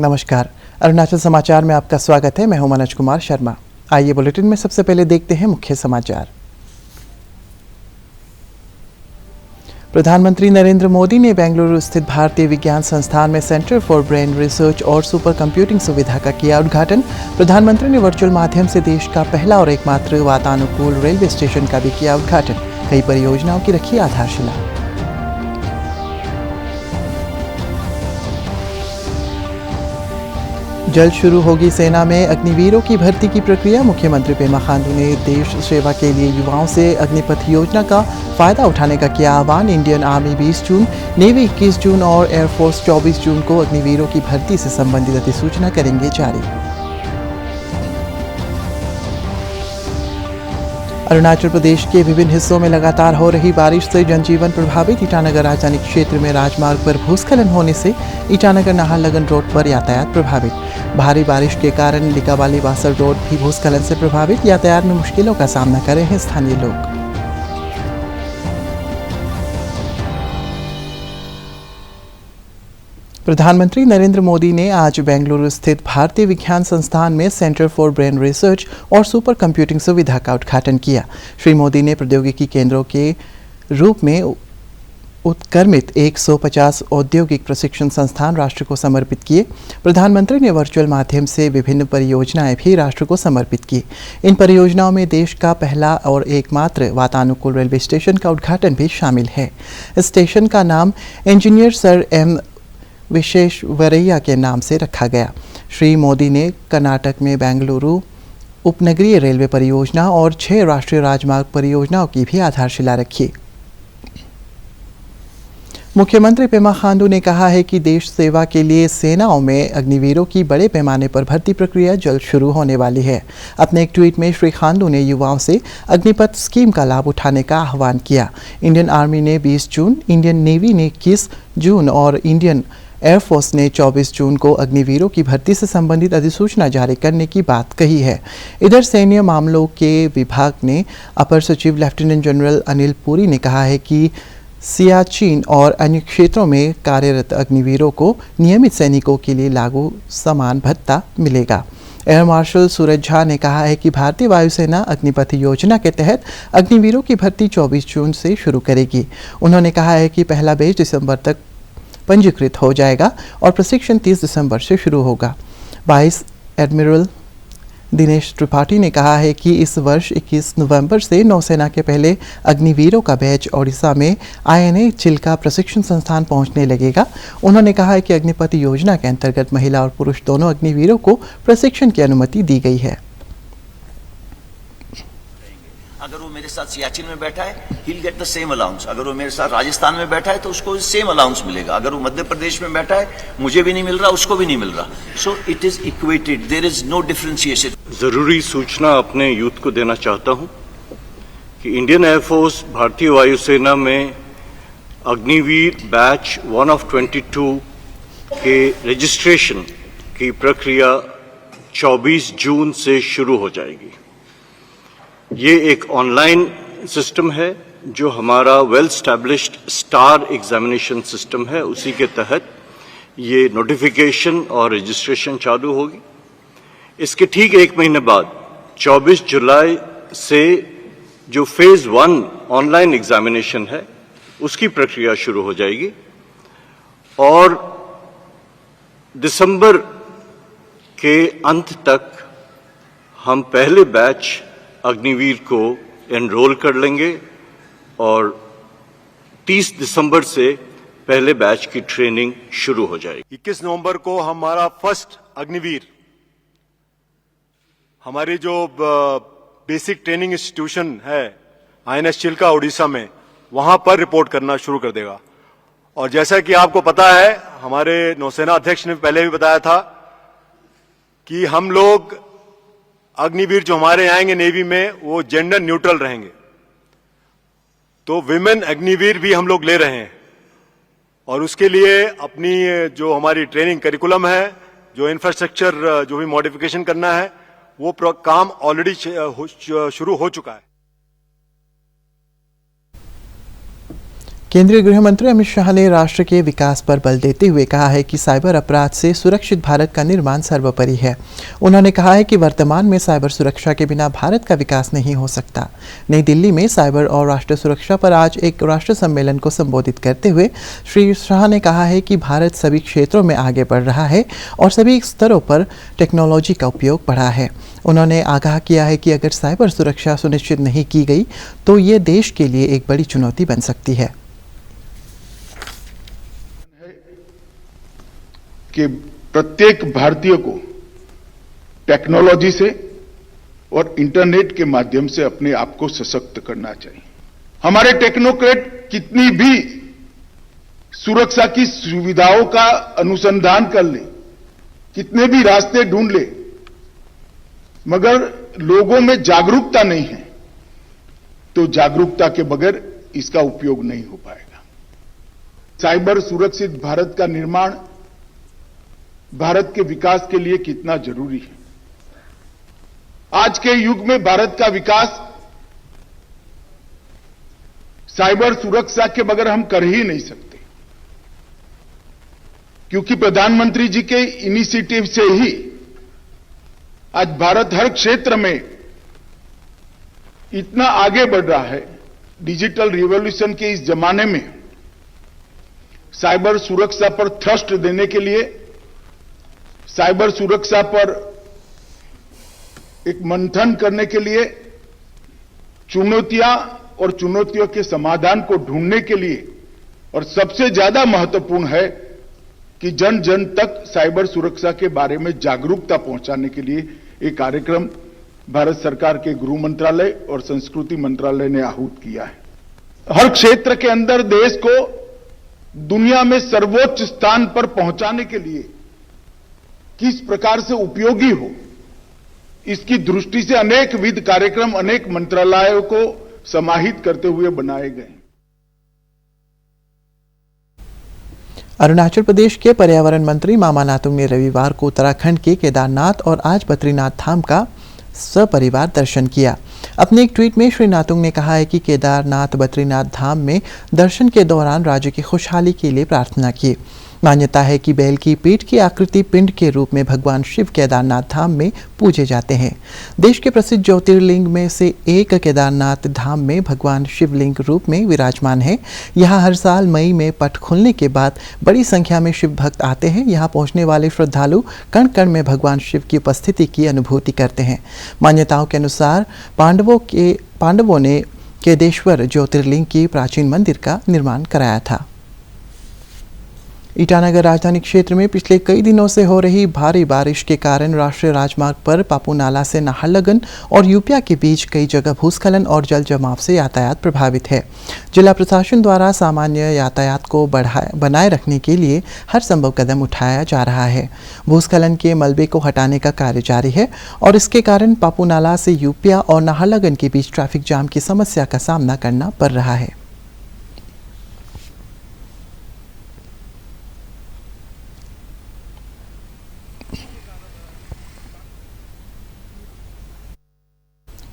नमस्कार, अरुणाचल समाचार में आपका स्वागत है। मैं हूं मनोज कुमार शर्मा। आइए बुलेटिन में सबसे पहले देखते हैं मुख्य समाचार। प्रधानमंत्री नरेंद्र मोदी ने बेंगलुरु स्थित भारतीय विज्ञान संस्थान में सेंटर फॉर ब्रेन रिसर्च और सुपर कंप्यूटिंग सुविधा का किया उद्घाटन। प्रधानमंत्री ने वर्चुअल माध्यम से देश का पहला और एकमात्र वातानुकूल रेलवे स्टेशन का भी किया उद्घाटन। कई परियोजनाओं की रखी आधारशिला। जल्द शुरू होगी सेना में अग्निवीरों की भर्ती की प्रक्रिया। मुख्यमंत्री पेमा खांडू ने देश सेवा के लिए युवाओं से अग्निपथ योजना का फायदा उठाने का किया आह्वान। इंडियन आर्मी 20 जून, नेवी 21 जून और एयरफोर्स 24 जून को अग्निवीरों की भर्ती से संबंधित अधिसूचना करेंगे जारी। अरुणाचल प्रदेश के विभिन्न हिस्सों में लगातार हो रही बारिश से जनजीवन प्रभावित। ईटानगर राजधानी क्षेत्र में राजमार्ग पर भूस्खलन होने से ईटानगर नाहरलगुन रोड पर यातायात प्रभावित। भारी बारिश के कारण लिकावाली बासर रोड भी भूस्खलन से प्रभावित। यातायात में मुश्किलों का सामना कर रहे हैं स्थानीय लोग। प्रधानमंत्री नरेंद्र मोदी ने आज बेंगलुरु स्थित भारतीय विज्ञान संस्थान में सेंटर फॉर ब्रेन रिसर्च और सुपर कंप्यूटिंग सुविधा का उद्घाटन किया। श्री मोदी ने प्रौद्योगिकी केंद्रों के रूप में उत्क्रमित 150 औद्योगिक प्रशिक्षण संस्थान राष्ट्र को समर्पित किए। प्रधानमंत्री ने वर्चुअल माध्यम से विभिन्न परियोजनाएं भी राष्ट्र को समर्पित की। इन परियोजनाओं में देश का पहला और एकमात्र वातानुकूल रेलवे स्टेशन का उद्घाटन भी शामिल है। इस स्टेशन का नाम इंजीनियर सर एम विश्वेश्वरैया के नाम से रखा गया। श्री मोदी ने कर्नाटक में बेंगलुरु उपनगरीय रेलवे परियोजना और 6 राष्ट्रीय राजमार्ग परियोजनाओं की भी आधारशिला रखी। मुख्यमंत्री पेमा खांडू ने कहा है कि देश सेवा के लिए सेनाओं में अग्निवीरों की बड़े पैमाने पर भर्ती प्रक्रिया जल्द शुरू होने वाली है। अपने एक ट्वीट में श्री खांडू ने युवाओं से अग्निपथ स्कीम का लाभ उठाने का आह्वान किया। इंडियन आर्मी ने 20 जून, इंडियन नेवी ने 21 जून और इंडियन एयरफोर्स ने 24 जून को अग्निवीरों की भर्ती से संबंधित अधिसूचना जारी करने की बात कही है। इधर सैन्य मामलों के विभाग ने अपर सचिव लेफ्टिनेंट जनरल अनिल पुरी ने कहा है कि सियाचिन और अन्य क्षेत्रों में कार्यरत अग्निवीरों को नियमित सैनिकों के लिए लागू समान भत्ता मिलेगा। एयर मार्शल सूरज झा ने कहा है कि भारतीय वायुसेना अग्निपथ योजना के तहत अग्निवीरों की भर्ती 24 जून से शुरू करेगी। उन्होंने कहा है कि पहला बैच दिसंबर तक पंजीकृत हो जाएगा और प्रशिक्षण 30 दिसंबर से शुरू होगा। वाइस एडमिरल दिनेश त्रिपाठी ने कहा है कि इस वर्ष 21 नवंबर से नौसेना के पहले अग्निवीरों का बैच ओडिशा में INA चिल्का प्रशिक्षण संस्थान पहुंचने लगेगा। उन्होंने कहा है कि अग्निपथ योजना के अंतर्गत महिला और पुरुष दोनों अग्निवीरों को प्रशिक्षण की अनुमति दी गई है। अगर वो मेरे साथ सियाचिन में बैठा है, he'll get the same allowance। अगर वो मेरे साथ राजस्थान में बैठा है तो उसको सेम अलाउंस मिलेगा। अगर वो मध्य प्रदेश में बैठा है, मुझे भी नहीं मिल रहा, उसको भी नहीं मिल रहा। So it is equated, there is no differentiation. जरूरी सूचना अपने यूथ को देना चाहता हूं कि इंडियन एयरफोर्स भारतीय वायुसेना में अग्निवीर बैच 1 of 22 के रजिस्ट्रेशन की प्रक्रिया 24 जून से शुरू हो जाएगी। ये एक ऑनलाइन सिस्टम है जो हमारा well established star examination system है। उसी के तहत ये नोटिफिकेशन और रजिस्ट्रेशन चालू होगी। इसके ठीक 1 महीने बाद 24 जुलाई से जो फेज 1 ऑनलाइन एग्जामिनेशन है उसकी प्रक्रिया शुरू हो जाएगी और दिसंबर के अंत तक हम पहले बैच अग्निवीर को एनरोल कर लेंगे और 30 दिसंबर से पहले बैच की ट्रेनिंग शुरू हो जाएगी। 21 नवंबर को हमारा फर्स्ट अग्निवीर हमारी जो बेसिक ट्रेनिंग इंस्टीट्यूशन है INS चिल्का उड़ीसा में, वहां पर रिपोर्ट करना शुरू कर देगा। और जैसा कि आपको पता है, हमारे नौसेना अध्यक्ष ने पहले भी बताया था कि हम लोग अग्निवीर जो हमारे आएंगे नेवी में वो जेंडर न्यूट्रल रहेंगे। तो विमेन अग्निवीर भी हम लोग ले रहे हैं और उसके लिए अपनी जो हमारी ट्रेनिंग करिकुलम है, जो इंफ्रास्ट्रक्चर जो भी मॉडिफिकेशन करना है, वो काम ऑलरेडी शुरू हो चुका है। केंद्रीय गृह मंत्री अमित शाह ने राष्ट्र के विकास पर बल देते हुए कहा है कि साइबर अपराध से सुरक्षित भारत का निर्माण सर्वोपरि है। उन्होंने कहा है कि वर्तमान में साइबर सुरक्षा के बिना भारत का विकास नहीं हो सकता। नई दिल्ली में साइबर और राष्ट्रीय सुरक्षा पर आज एक राष्ट्रीय सम्मेलन को संबोधित करते हुए श्री शाह ने कहा है कि भारत सभी क्षेत्रों में आगे बढ़ रहा है और सभी स्तरों पर टेक्नोलॉजी का उपयोग बढ़ा है। उन्होंने आगाह किया है कि अगर साइबर सुरक्षा सुनिश्चित नहीं की गई तो ये देश के लिए एक बड़ी चुनौती बन सकती है। कि प्रत्येक भारतीय को टेक्नोलॉजी से और इंटरनेट के माध्यम से अपने आप को सशक्त करना चाहिए। हमारे टेक्नोक्रेट कितनी भी सुरक्षा की सुविधाओं का अनुसंधान कर ले, कितने भी रास्ते ढूंढ ले, मगर लोगों में जागरूकता नहीं है तो जागरूकता के बगैर इसका उपयोग नहीं हो पाएगा। साइबर सुरक्षित भारत का निर्माण भारत के विकास के लिए कितना जरूरी है। आज के युग में भारत का विकास साइबर सुरक्षा के बगैर हम कर ही नहीं सकते, क्योंकि प्रधानमंत्री जी के इनिशिएटिव से ही आज भारत हर क्षेत्र में इतना आगे बढ़ रहा है। डिजिटल रिवॉल्यूशन के इस जमाने में साइबर सुरक्षा पर थ्रस्ट देने के लिए, साइबर सुरक्षा पर एक मंथन करने के लिए, चुनौतियां और चुनौतियों के समाधान को ढूंढने के लिए, और सबसे ज्यादा महत्वपूर्ण है कि जन जन तक साइबर सुरक्षा के बारे में जागरूकता पहुंचाने के लिए एक कार्यक्रम भारत सरकार के गृह मंत्रालय और संस्कृति मंत्रालय ने आहूत किया है। हर क्षेत्र के अंदर देश को दुनिया में सर्वोच्च स्थान पर पहुंचाने के लिए किस प्रकार से उपयोगी हो, इसकी दृष्टि से अनेक विध कार्यक्रम अनेक मंत्रालयों को समाहित करते हुए बनाए गए। अरुणाचल प्रदेश के पर्यावरण मंत्री मामा नातुंग ने रविवार को उत्तराखंड के केदारनाथ और आज बद्रीनाथ धाम का सपरिवार दर्शन किया। अपने एक ट्वीट में श्री नातुंग ने कहा है कि केदारनाथ बद्रीनाथ धाम में दर्शन के दौरान राज्य की खुशहाली के लिए प्रार्थना की। मान्यता है कि बैल की पीठ की आकृति पिंड के रूप में भगवान शिव केदारनाथ धाम में पूजे जाते हैं। देश के प्रसिद्ध ज्योतिर्लिंग में से एक केदारनाथ धाम में भगवान शिवलिंग रूप में विराजमान है। यहाँ हर साल मई में पट खुलने के बाद बड़ी संख्या में शिव भक्त आते हैं। यहाँ पहुँचने वाले श्रद्धालु कण कण में भगवान शिव की उपस्थिति की अनुभूति करते हैं। मान्यताओं के अनुसार पांडवों ने केदेश्वर ज्योतिर्लिंग की प्राचीन मंदिर का निर्माण कराया था। ईटानगर राजधानी क्षेत्र में पिछले कई दिनों से हो रही भारी बारिश के कारण राष्ट्रीय राजमार्ग पर पापू नाला से नाहरलगुन और यूपिया के बीच कई जगह भूस्खलन और जल जमाव से यातायात प्रभावित है। जिला प्रशासन द्वारा सामान्य यातायात को बनाए रखने के लिए हर संभव कदम उठाया जा रहा है। भूस्खलन के मलबे को हटाने का कार्य जारी है और इसके कारण पापू नाला से यूपिया और नाहरलगुन के बीच ट्रैफिक जाम की समस्या का सामना करना पड़ रहा है।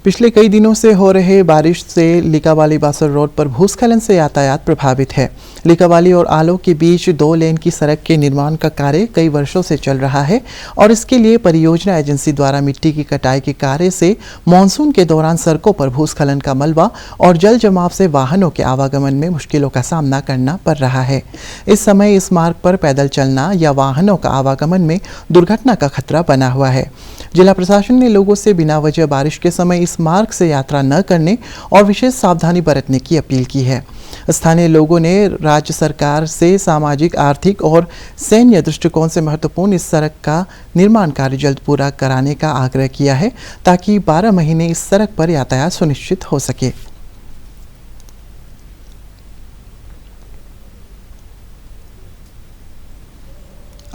पिछले कई दिनों से हो रहे बारिश से लिकावाली बासर रोड पर भूस्खलन से यातायात प्रभावित है। लिकावाली और आलो के बीच 2 लेन की सड़क के निर्माण का कार्य कई वर्षों से चल रहा है और इसके लिए परियोजना एजेंसी द्वारा मिट्टी की कटाई के कार्य से मानसून के दौरान सड़कों पर भूस्खलन का मलबा और जल जमाव से वाहनों के आवागमन में मुश्किलों का सामना करना पड़ रहा है। इस समय इस मार्ग पर पैदल चलना या वाहनों का आवागमन में दुर्घटना का खतरा बना हुआ है। जिला प्रशासन ने लोगों से बिना वजह बारिश के समय इस मार्ग से यात्रा न करने और विशेष सावधानी बरतने की अपील की है। स्थानीय लोगों ने राज्य सरकार से सामाजिक, आर्थिक और सैन्य दृष्टिकोण से महत्वपूर्ण इस सड़क का निर्माण कार्य जल्द पूरा कराने का आग्रह किया है ताकि 12 महीने इस सड़क पर यातायात सुनिश्चित हो सके।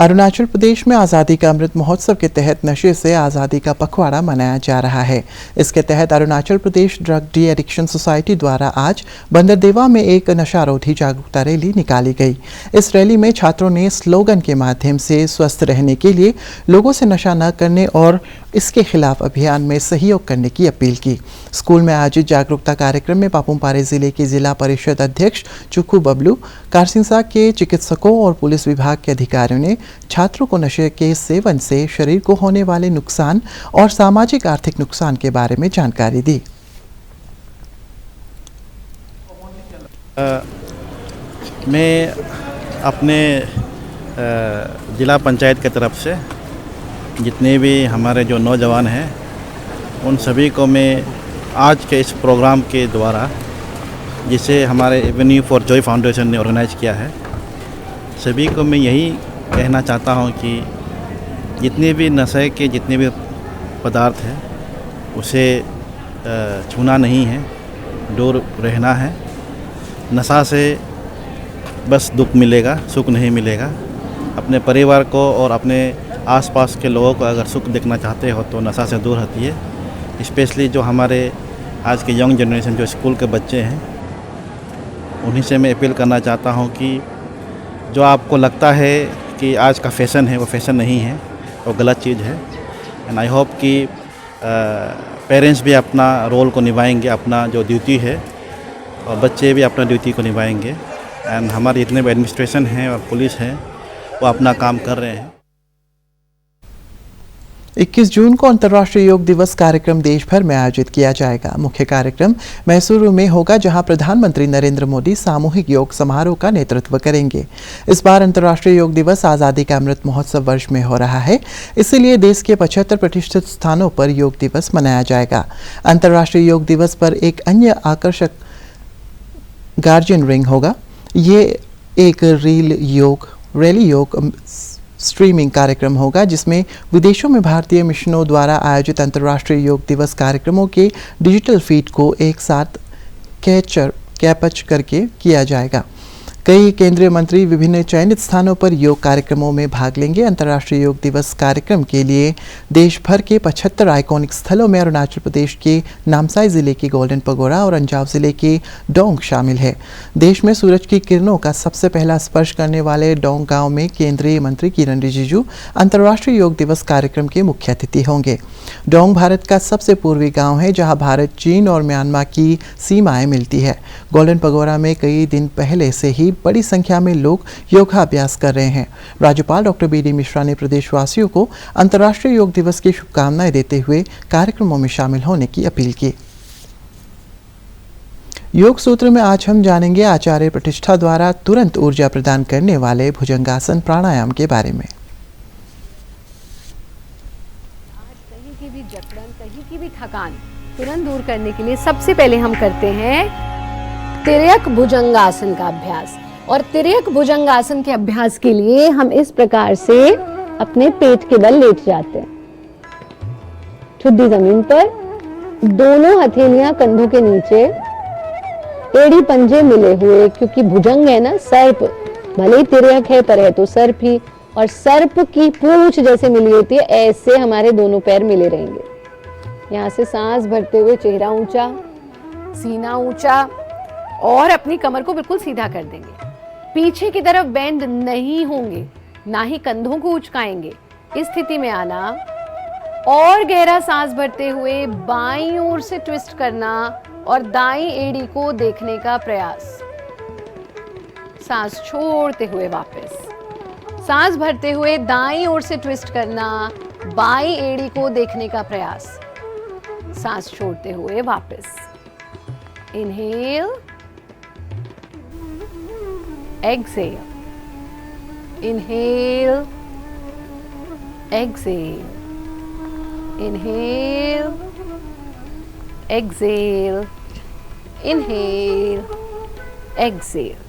अरुणाचल प्रदेश में आज़ादी का अमृत महोत्सव के तहत नशे से आज़ादी का पखवाड़ा मनाया जा रहा है। इसके तहत Arunachal Pradesh drug de addiction society द्वारा आज बंदरदेवा में एक नशारोधी जागरूकता रैली निकाली गई। इस रैली में छात्रों ने स्लोगन के माध्यम से स्वस्थ रहने के लिए लोगों से नशा न करने और इसके खिलाफ अभियान में सहयोग करने की अपील की। स्कूल में आयोजित जागरूकता कार्यक्रम में पापुमपारे जिले के जिला परिषद अध्यक्ष चुक्कू बबलू, कारसिंसा के चिकित्सकों और पुलिस विभाग के अधिकारियों ने छात्रों को नशे के सेवन से शरीर को होने वाले नुकसान और सामाजिक आर्थिक नुकसान के बारे में जानकारी दी। मैं अपने जिला पंचायत की तरफ से जितने भी हमारे जो नौजवान हैं उन सभी को मैं आज के इस प्रोग्राम के द्वारा, जिसे हमारे एवेन्यू फॉर जॉय फाउंडेशन ने ऑर्गेनाइज किया है, सभी को मैं यही कहना चाहता हूं कि जितने भी नशे के जितने भी पदार्थ हैं उसे छूना नहीं है, दूर रहना है। नशा से बस दुख मिलेगा, सुख नहीं मिलेगा। अपने परिवार को और अपने आसपास के लोगों को अगर सुख देखना चाहते हो तो नशा से दूर रहती है। स्पेशली जो हमारे आज के यंग जनरेशन जो स्कूल के बच्चे हैं, उन्हीं से मैं अपील करना चाहता हूं कि जो आपको लगता है कि आज का फैशन है वो फैशन नहीं है, वो गलत चीज़ है। एंड आई होप कि पेरेंट्स भी अपना रोल को निभाएंगे, अपना जो ड्यूटी है, और बच्चे भी अपना ड्यूटी को निभाएंगे। एंड हमारे जितने भी एडमिनिस्ट्रेशन हैं और पुलिस है वो अपना काम कर रहे हैं। 21 जून को अंतर्राष्ट्रीय योग दिवस कार्यक्रम देश भर में आयोजित किया जाएगा। मुख्य कार्यक्रम मैसूरू में होगा, जहां प्रधानमंत्री नरेंद्र मोदी सामूहिक योग समारोह का नेतृत्व करेंगे। इस बार अंतर्राष्ट्रीय योग दिवस आज़ादी का अमृत महोत्सव वर्ष में हो रहा है, इसलिए देश के 75 प्रतिष्ठित स्थानों पर योग दिवस मनाया जाएगा। अंतर्राष्ट्रीय योग दिवस पर एक अन्य आकर्षक गार्जियन रिंग होगा। ये एक रैली योग स्ट्रीमिंग कार्यक्रम होगा, जिसमें विदेशों में भारतीय मिशनों द्वारा आयोजित अंतर्राष्ट्रीय योग दिवस कार्यक्रमों के डिजिटल फीड को एक साथ कैप्चर करके किया जाएगा। कई केंद्रीय मंत्री विभिन्न चयनित स्थानों पर योग कार्यक्रमों में भाग लेंगे। अंतर्राष्ट्रीय योग दिवस कार्यक्रम के लिए देश भर के 75 आइकॉनिक स्थलों में अरुणाचल प्रदेश के नामसाई जिले के गोल्डन पगोड़ा और अंजाव जिले के डोंग शामिल है। देश में सूरज की किरणों का सबसे पहला स्पर्श करने वाले डोंग गांव में केंद्रीय मंत्री किरण रिजिजू अंतर्राष्ट्रीय योग दिवस कार्यक्रम के मुख्य अतिथि होंगे। डोंग भारत का सबसे पूर्वी गाँव है, जहाँ भारत, चीन और म्यांमार की सीमाएं मिलती है। गोल्डन पगोड़ा में कई दिन पहले से ही बड़ी संख्या में लोग योगाभ्यास कर रहे हैं। राज्यपाल डॉक्टर बी.डी. मिश्रा ने प्रदेशवासियों को अंतर्राष्ट्रीय योग दिवस की शुभकामनाएं देते हुए कार्यक्रमों में शामिल होने की अपील की। योग सूत्र में आज हम जानेंगे आचार्य प्रतिष्ठा द्वारा तुरंत ऊर्जा प्रदान करने वाले भुजंगासन प्राणायाम के बारे में। कहीं की भी जकड़न, कहीं की भी थकान तुरंत दूर करने के लिए सबसे पहले हम करते हैं तिर्यक भुजंगासन का अभ्यास। और तिर्यक भुजंगासन के अभ्यास के लिए हम इस प्रकार से अपने पेट के बल लेट जाते हैं, ठुड्डी जमीन पर, दोनों हथेलियां कंधों के नीचे, एड़ी पंजे मिले हुए, क्योंकि भुजंग है ना, सर्प, भले ही तिर्यक है पर है तो सर्प ही, और सर्प की पूंछ जैसे मिली होती है, ऐसे हमारे दोनों पैर मिले रहेंगे। यहाँ से सांस भरते हुए चेहरा ऊंचा, सीना ऊंचा, और अपनी कमर को बिल्कुल सीधा कर देंगे। पीछे की तरफ बेंड नहीं होंगे, ना ही कंधों को उचकाएंगे। इस स्थिति में आना और गहरा सांस भरते हुए बाईं ओर से ट्विस्ट करना और दाईं एड़ी को देखने का प्रयास। सांस छोड़ते हुए वापस, सांस भरते हुए दाईं ओर से ट्विस्ट करना, बाईं एड़ी को देखने का प्रयास। सांस छोड़ते हुए वापस। Inhale, exhale, inhale, exhale, inhale, exhale, inhale, exhale।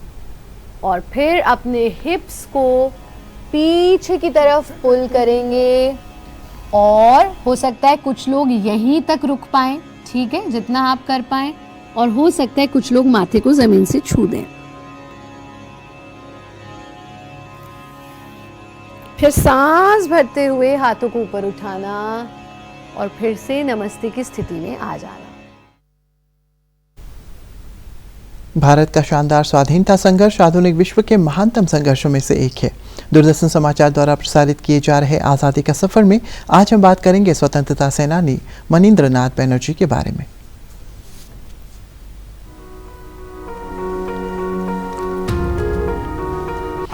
और फिर अपने हिप्स को पीछे की तरफ पुल करेंगे, और हो सकता है कुछ लोग यहीं तक रुक पाएं, ठीक है, जितना आप कर पाएं, और हो सकता है कुछ लोग माथे को जमीन से छू दें। फिर सांस भरते हुए हाथों को ऊपर उठाना और फिर से नमस्ते की स्थिति में आ जाना। भारत का शानदार स्वाधीनता संघर्ष आधुनिक विश्व के महानतम संघर्षों में से एक है। दूरदर्शन समाचार द्वारा प्रसारित किए जा रहे आज़ादी का सफर में आज हम बात करेंगे स्वतंत्रता सेनानी मनिंद्र नाथ बनर्जी के बारे में।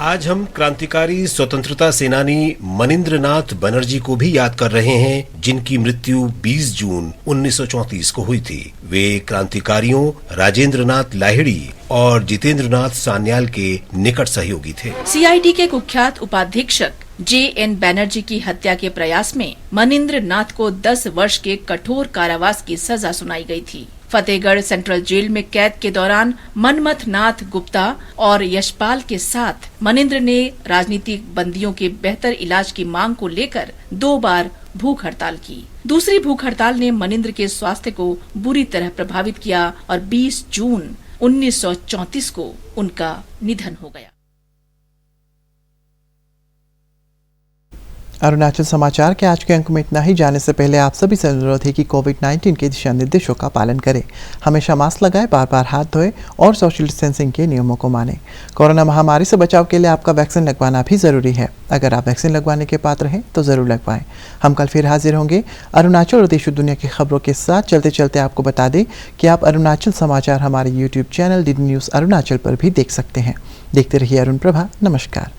आज हम क्रांतिकारी स्वतंत्रता सेनानी मनिंद्र नाथ बनर्जी को भी याद कर रहे हैं, जिनकी मृत्यु 20 जून 1934 को हुई थी। वे क्रांतिकारियों राजेंद्र नाथ लाहिड़ी और जितेंद्र नाथ सान्याल के निकट सहयोगी थे। सीआईडी के कुख्यात उपाधीक्षक जे.एन. बैनर्जी की हत्या के प्रयास में मनिंद्र नाथ को 10 वर्ष के कठोर कारावास की सजा सुनाई गई थी। फतेहगढ़ सेंट्रल जेल में कैद के दौरान मनमथ नाथ गुप्ता और यशपाल के साथ मनिंद्र ने राजनीतिक बंदियों के बेहतर इलाज की मांग को लेकर 2 बार भूख हड़ताल की। दूसरी भूख हड़ताल ने मनिंद्र के स्वास्थ्य को बुरी तरह प्रभावित किया और 20 जून 1934 को उनका निधन हो गया। अरुणाचल समाचार के आज के अंक में इतना ही। जाने से पहले आप सभी से अनुरोध है कि कोविड-19 के दिशा निर्देशों का पालन करें, हमेशा मास्क लगाएं, बार बार हाथ धोएं और सोशल डिस्टेंसिंग के नियमों को मानें। कोरोना महामारी से बचाव के लिए आपका वैक्सीन लगवाना भी ज़रूरी है। अगर आप वैक्सीन लगवाने के पात्र हैं तो ज़रूर लगवाएं। हम कल फिर हाजिर होंगे अरुणाचल और देश दुनिया की खबरों के साथ। चलते चलते आपको बता दें कि आप अरुणाचल समाचार हमारे YouTube channel DD news Arunachal पर भी देख सकते हैं। देखते रहिए अरुण प्रभा। नमस्कार।